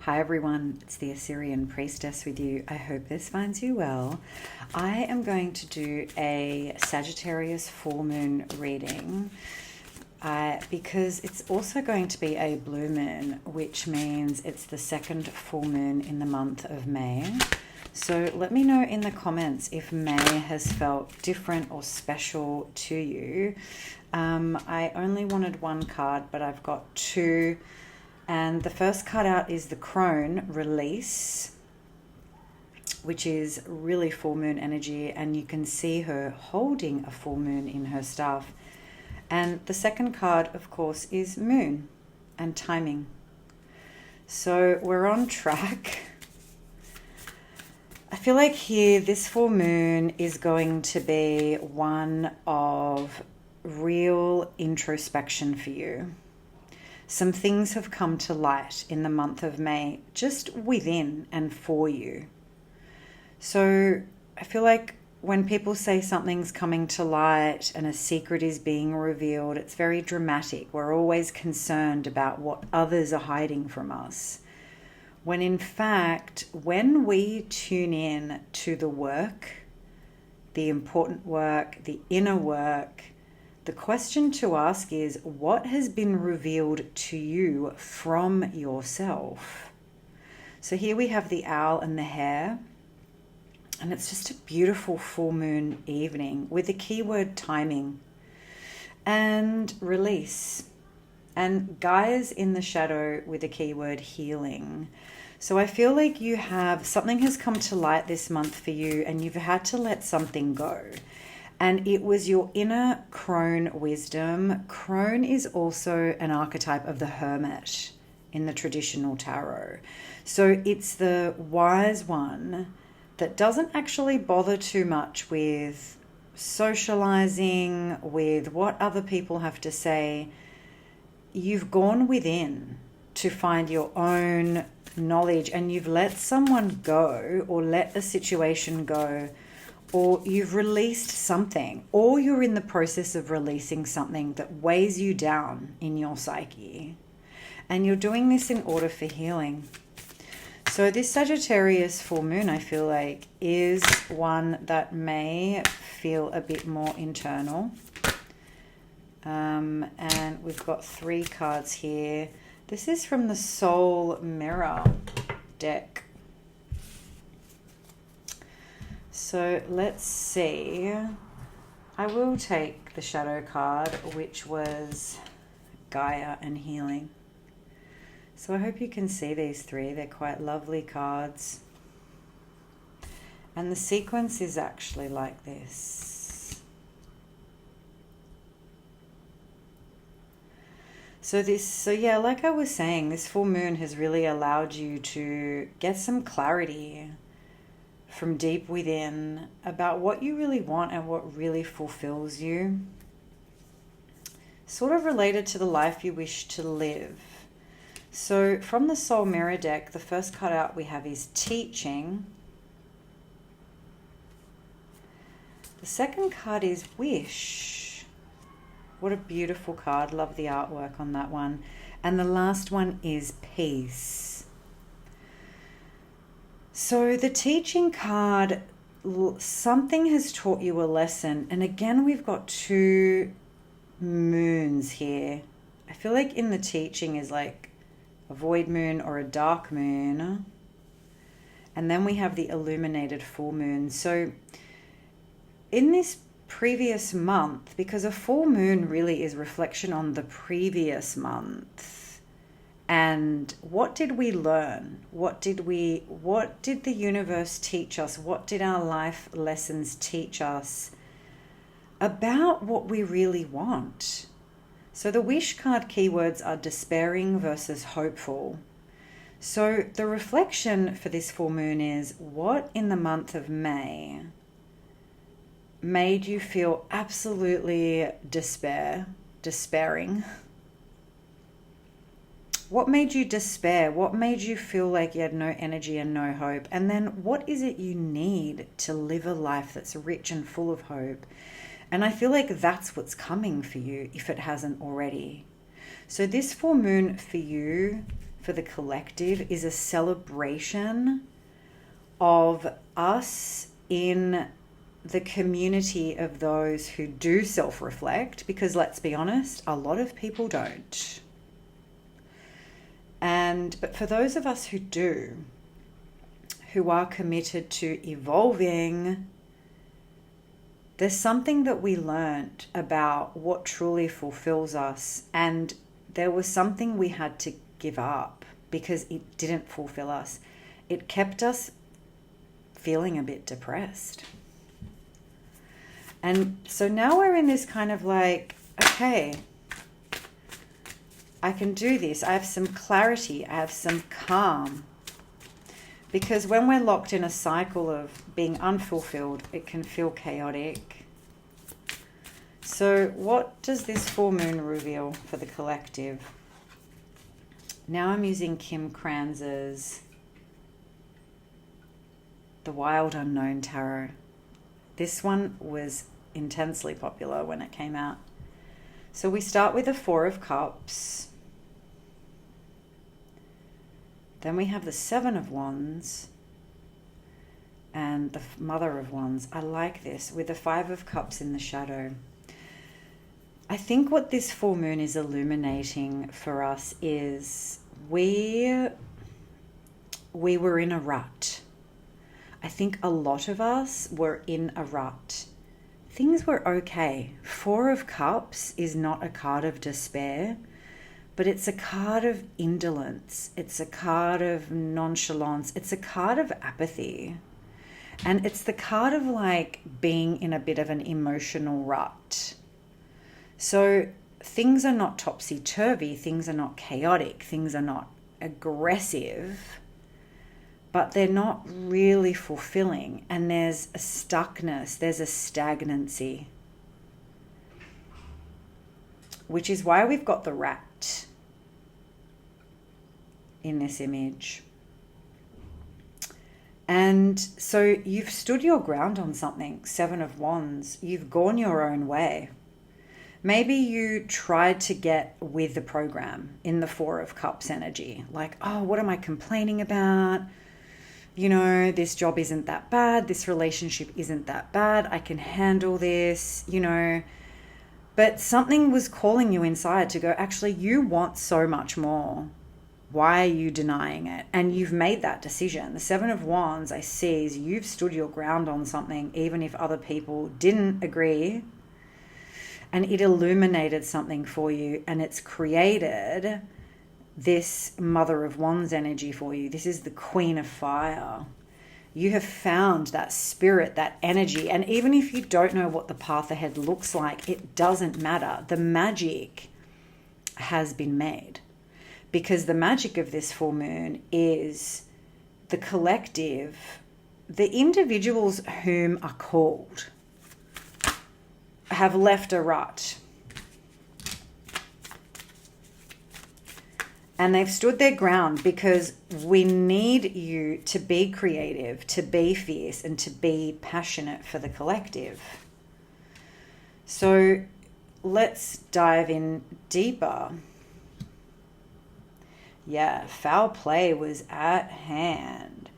Hi everyone, it's the Assyrian priestess with you. I hope this finds you well. I am going to do a Sagittarius full moon reading because it's also going to be a blue moon, which means it's the second full moon in the month of May. So let me know in the comments if May has felt different or special to you. I only wanted one card, but I've got two. And the first card out is the crone, release, which is really full moon energy. And you can see her holding a full moon in her staff. And the second card, of course, is moon and timing. So we're on track. I feel like here, this full moon is going to be one of real introspection for you. Some things have come to light in the month of May, just within and for you. So I feel like when people say something's coming to light and a secret is being revealed, it's very dramatic. We're always concerned about what others are hiding from us. When in fact, when we tune in to the work, the important work, the inner work, the question to ask is, what has been revealed to you from yourself? So here we have the owl and the hare, and it's just a beautiful full moon evening with the keyword timing and release, and Gaia's in the shadow with the keyword healing. So I feel like you have something has come to light this month for you, and you've had to let something go. And it was your inner crone wisdom. Crone is also an archetype of the hermit in the traditional tarot. So it's the wise one that doesn't actually bother too much with socializing, with what other people have to say. You've gone within to find your own knowledge, and you've let someone go or let a situation go, or you've released something, or you're in the process of releasing something that weighs you down in your psyche. And you're doing this in order for healing. So this Sagittarius full moon, I feel like, is one that may feel a bit more internal. And we've got three cards here. This is from the Soul Mirror deck. So let's see. I will take the shadow card, which was Gaia and healing. So I hope you can see these three. They're quite lovely cards. And the sequence is actually like this. So yeah, like I was saying, this full moon has really allowed you to get some clarity from deep within about what you really want and what really fulfills you. Sort of related to the life you wish to live. So from the Soul Mirror deck, the first card out we have is teaching. The second card is wish. What a beautiful card. Love the artwork on that one. And the last one is peace. So the teaching card, something has taught you a lesson. And again, we've got two moons here. I feel like in the teaching is like a void moon or a dark moon. And then we have the illuminated full moon. So in this previous month, because a full moon really is reflection on the previous month. And what did we learn? What did the universe teach us? What did our life lessons teach us about what we really want? So the wish card keywords are despairing versus hopeful. So the reflection for this full moon is, what in the month of May made you feel absolutely despairing? What made you despair? What made you feel like you had no energy and no hope? And then what is it you need to live a life that's rich and full of hope? And I feel like that's what's coming for you if it hasn't already. So this full moon for you for the collective is a celebration of us in the community of those who do self-reflect, because let's be honest, a lot of people don't. But for those of us who do, who are committed to evolving, there's something that we learned about what truly fulfills us, and there was something we had to give up because it didn't fulfill us. It kept us feeling a bit depressed. And so now we're in this kind of like, okay, I can do this. I have some clarity. I have some calm. Because when we're locked in a cycle of being unfulfilled, it can feel chaotic. So what does this full moon reveal for the collective? Now I'm using Kim Krans's The Wild Unknown Tarot. This one was intensely popular when it came out. So we start with the Four of Cups. Then we have the Seven of Wands and the Mother of Wands. I like this, with the Five of Cups in the shadow. I think what this full moon is illuminating for us is we were in a rut. I think a lot of us were in a rut. Things were okay. Four of Cups is not a card of despair, but it's a card of indolence. It's a card of nonchalance. It's a card of apathy. And it's the card of like being in a bit of an emotional rut. So things are not topsy-turvy. Things are not chaotic. Things are not aggressive. But they're not really fulfilling. And there's a stuckness. There's a stagnancy. Which is why we've got the rat in this image. And so you've stood your ground on something, Seven of Wands. You've gone your own way. Maybe you tried to get with the program in the Four of Cups energy. Like, oh, what am I complaining about? You know, this job isn't that bad. This relationship isn't that bad. I can handle this, you know. But something was calling you inside to go, actually, you want so much more. Why are you denying it? And you've made that decision. The Seven of Wands, I see, is you've stood your ground on something, even if other people didn't agree. And it illuminated something for you, and it's created this Mother of Wands energy for you. This is the Queen of Fire. You have found that spirit, that energy. And even if you don't know what the path ahead looks like, it doesn't matter. The magic has been made. Because the magic of this full moon is the collective, the individuals whom are called have left a rut. And they've stood their ground, because we need you to be creative, to be fierce, and to be passionate for the collective. So let's dive in deeper. Yeah, foul play was at hand.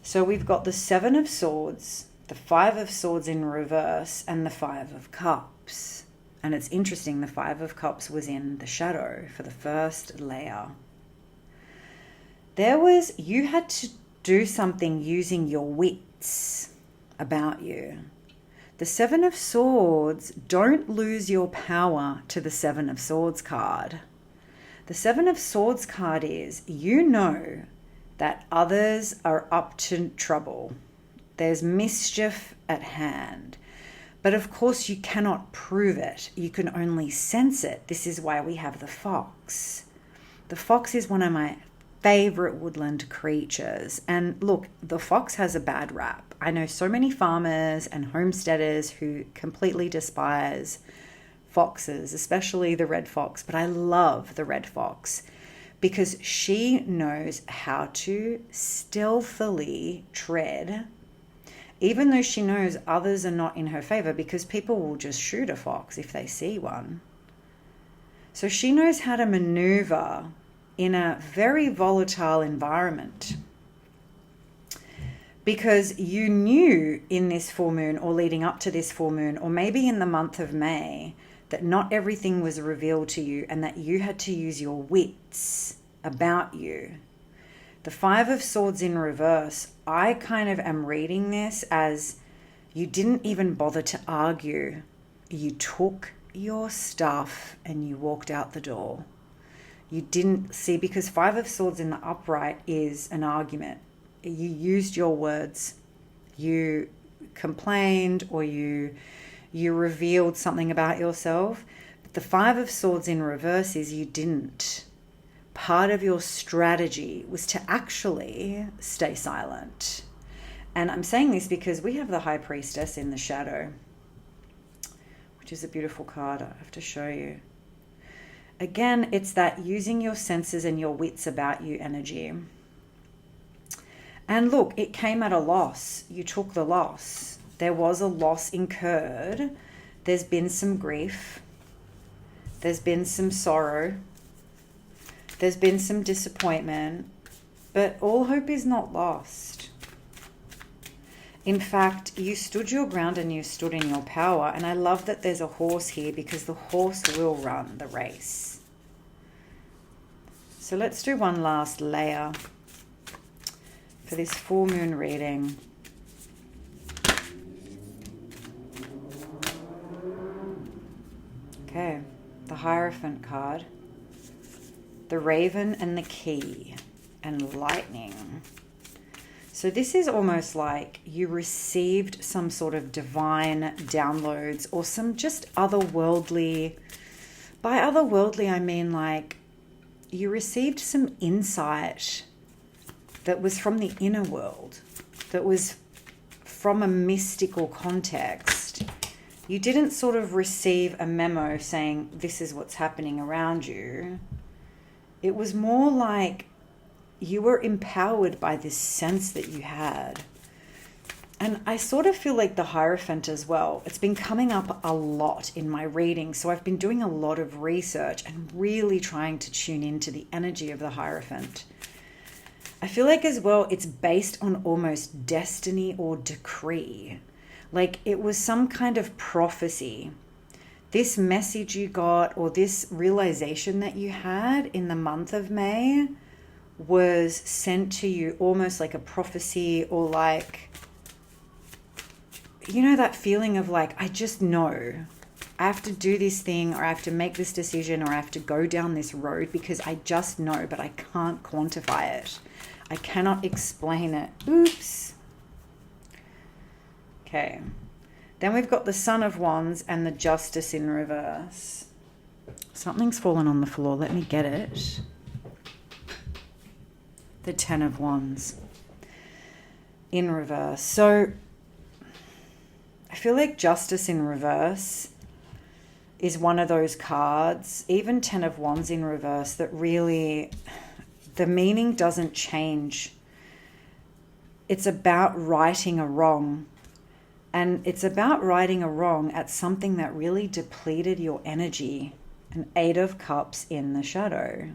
So we've got the Seven of Swords, the Five of Swords in reverse, and the Five of Cups. And it's interesting, the Five of Cups was in the shadow for the first layer. You had to do something using your wits about you. The Seven of Swords, don't lose your power to the Seven of Swords card. The Seven of Swords card is, you know that others are up to trouble. There's mischief at hand. But of course you cannot prove it. You can only sense it. This is why we have the fox. The fox is one of my favorite woodland creatures. And look, the fox has a bad rap. I know so many farmers and homesteaders who completely despise foxes, especially the red fox, but I love the red fox because she knows how to stealthily tread, even though she knows others are not in her favor, because people will just shoot a fox if they see one. So she knows how to maneuver in a very volatile environment. Because you knew in this full moon, or leading up to this full moon, or maybe in the month of May, that not everything was revealed to you and that you had to use your wits about you. The Five of Swords in reverse, I kind of am reading this as you didn't even bother to argue. You took your stuff and you walked out the door. You didn't see, because Five of Swords in the upright is an argument. You used your words. You complained, or you revealed something about yourself. But the Five of Swords in reverse is you didn't. Part of your strategy was to actually stay silent. And I'm saying this because we have the High Priestess in the shadow, which is a beautiful card. I have to show you. Again, it's that using your senses and your wits about you energy. And look, it came at a loss. You took the loss. There was a loss incurred. There's been some grief. There's been some sorrow. There's been some disappointment. But all hope is not lost. In fact, you stood your ground and you stood in your power. And I love that there's a horse here, because the horse will run the race. So let's do one last layer for this full moon reading. Okay, the Hierophant card, the Raven and the Key, and Lightning. So this is almost like you received some sort of divine downloads, or some just otherworldly. By otherworldly, I mean like you received some insight that was from the inner world, that was from a mystical context. You didn't sort of receive a memo saying this is what's happening around you. It was more like you were empowered by this sense that you had. And I sort of feel like the Hierophant as well. It's been coming up a lot in my reading. So I've been doing a lot of research and really trying to tune into the energy of the Hierophant. I feel like as well, it's based on almost destiny or decree. Like it was some kind of prophecy. This message you got, or this realization that you had in the month of May, was sent to you almost like a prophecy, or like, you know, that feeling of like, I just know I have to do this thing, or I have to make this decision, or I have to go down this road because I just know, but I can't quantify it. I cannot explain it. Oops. Okay. Then we've got the Son of Wands and the Justice in reverse. Something's fallen on the floor. Let me get it. The Ten of Wands in reverse. So I feel like Justice in reverse is one of those cards, even Ten of Wands in reverse, that really, the meaning doesn't change. It's about righting a wrong. And it's about righting a wrong at something that really depleted your energy. An Eight of Cups in the shadow.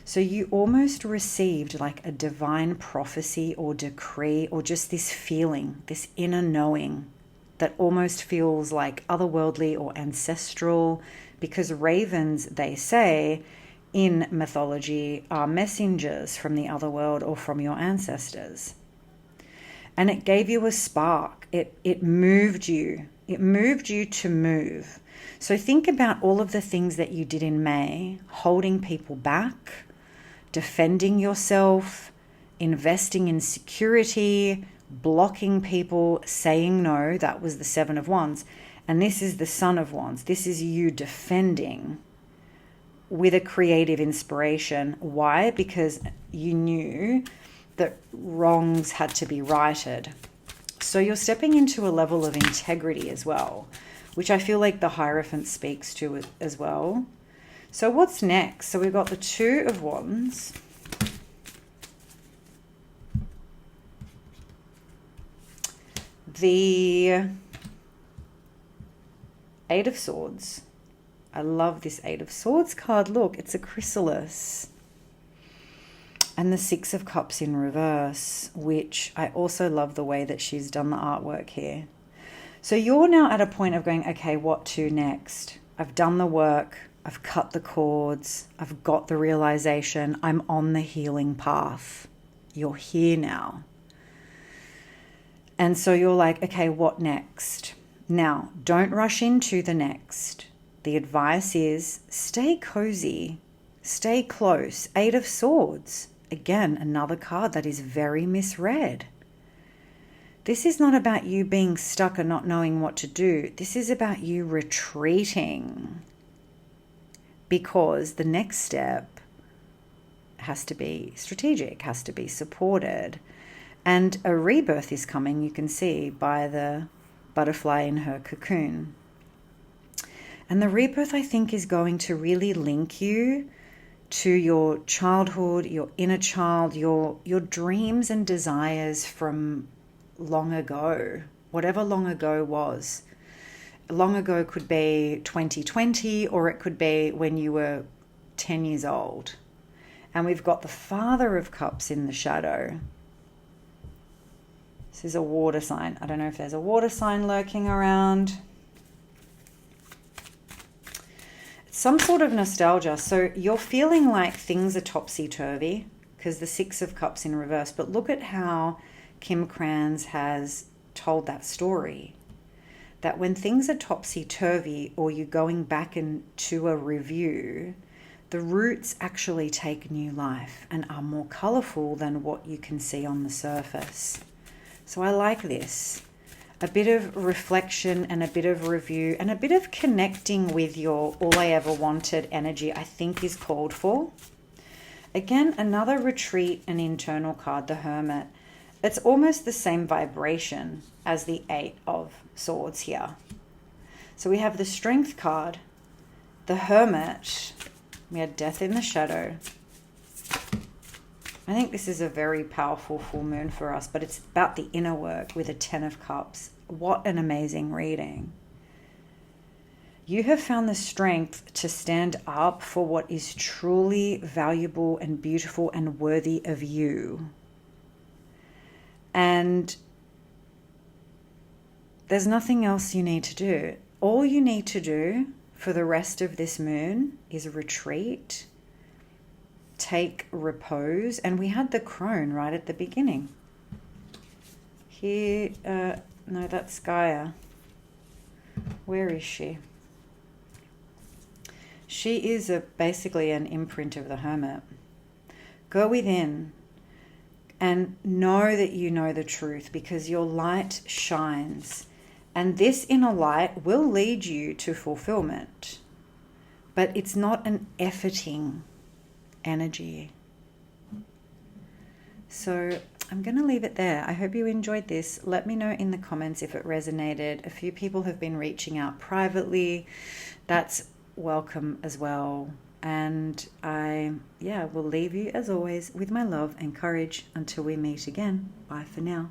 So you almost received like a divine prophecy or decree, or just this feeling, this inner knowing that almost feels like otherworldly or ancestral, because ravens, they say, in mythology are messengers from the other world or from your ancestors. And it gave you a spark. It moved you. It moved you to move. So think about all of the things that you did in May, holding people back, defending yourself, investing in security, blocking people, saying no. That was the Seven of Wands. And this is the Son of Wands. This is you defending with a creative inspiration. Why? Because you knew that wrongs had to be righted. So you're stepping into a level of integrity as well, which I feel like the Hierophant speaks to as well. So what's next? So we've got the Two of Wands. The Eight of Swords. I love this Eight of Swords card. Look, it's a chrysalis. And the Six of Cups in reverse, which I also love the way that she's done the artwork here. So you're now at a point of going, okay, what to next? I've done the work. I've cut the cords. I've got the realization. I'm on the healing path. You're here now. And so you're like, okay, what next? Now, don't rush into the next. The advice is stay cozy, stay close. Eight of Swords. Again, another card that is very misread. This is not about you being stuck and not knowing what to do. This is about you retreating. Because the next step has to be strategic, has to be supported. And a rebirth is coming, you can see, by the butterfly in her cocoon. And the rebirth, I think, is going to really link you to your childhood, your inner child, your dreams and desires from long ago, whatever long ago was. Long ago could be 2020, or it could be when you were 10 years old. And we've got the Father of Cups in the shadow. This is a water sign. I don't know if there's a water sign lurking around. It's some sort of nostalgia. So you're feeling like things are topsy-turvy because the Six of Cups in reverse. But look at how Kim Krans has told that story. That when things are topsy-turvy or you're going back into a review, the roots actually take new life and are more colourful than what you can see on the surface. So I like this. A bit of reflection and a bit of review and a bit of connecting with your all I ever wanted energy, I think, is called for. Again, another retreat and internal card, the Hermit. It's almost the same vibration as the Eight of Swords here. So we have the Strength card, the Hermit. We had Death in the Shadow. I think this is a very powerful full moon for us, but it's about the inner work with a Ten of Cups. What an amazing reading. You have found the strength to stand up for what is truly valuable and beautiful and worthy of you. And there's nothing else you need to do. All you need to do for the rest of this moon is retreat, take repose. And we had the crone right at the beginning. Here, no, that's Gaia. Where is she? She is basically an imprint of the Hermit. Go within and know that you know the truth, because your light shines. And this inner light will lead you to fulfillment. But it's not an efforting energy. So I'm going to leave it there. I hope you enjoyed this. Let me know in the comments if it resonated. A few people have been reaching out privately. That's welcome as well. And I will leave you as always with my love and courage until we meet again. Bye for now.